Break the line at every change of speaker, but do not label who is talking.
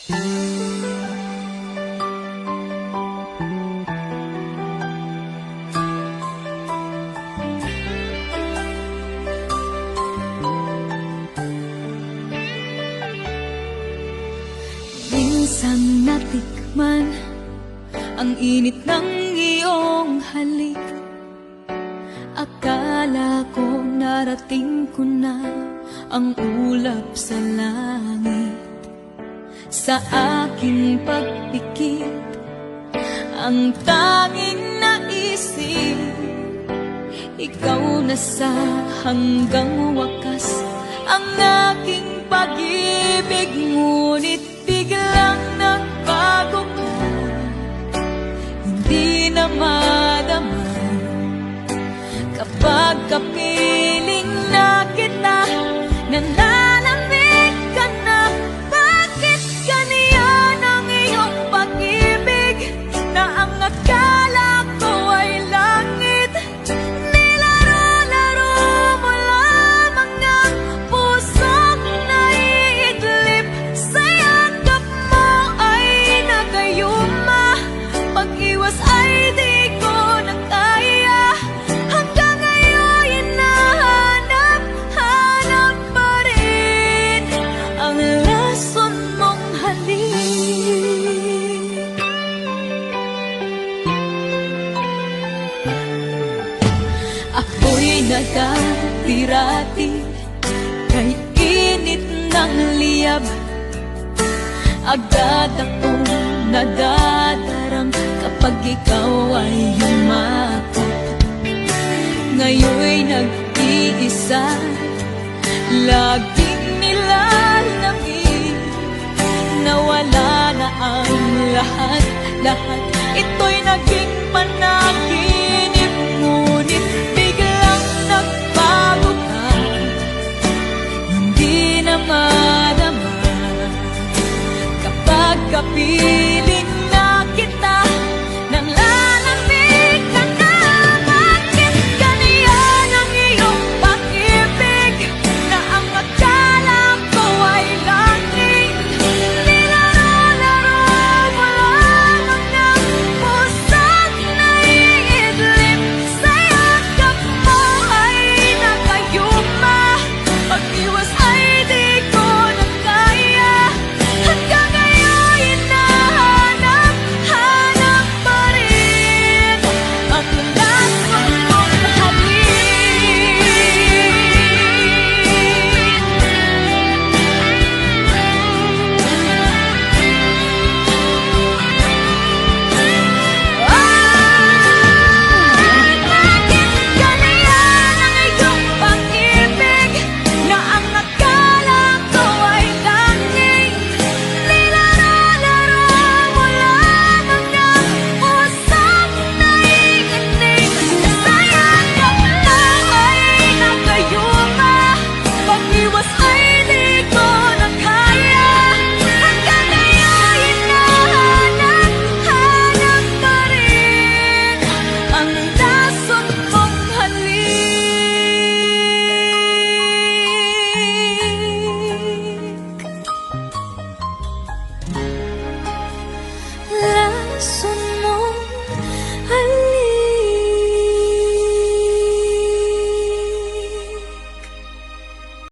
Minsan natikman ang init ng iyong halik. Akala ko narating ko na ang ulap sa langit. Sa aking pagpikit, ang tanging naisip, ikaw na sa hanggang wakas ang aking pag-ibig. Ngunit biglang nagbago ka, hindi na madama kapag kapiling na kita. Nananamig ka na, bakit ganyan ang iyong pag-ibig? Na ang akala ko ay langit, nilaro-laro mo lamang ang pusong naiidlip. Sa yakap mo ay nagayuma, pag-iwas ay di ko na kaya. Hanggang ngayon hinahanap-hanap pa rin ang lason mong halik. Ako'y nagkatirati kay init ng liyab. Agad akong nadadarang kapag ikaw ay yumakap. Ngayon'y nag-iisa, laging nilalamig. Nawala na ang lahat-lahat, ito'y naging panaginip. Ngunit biglang nagbago ka, hindi na madama kapag kapiling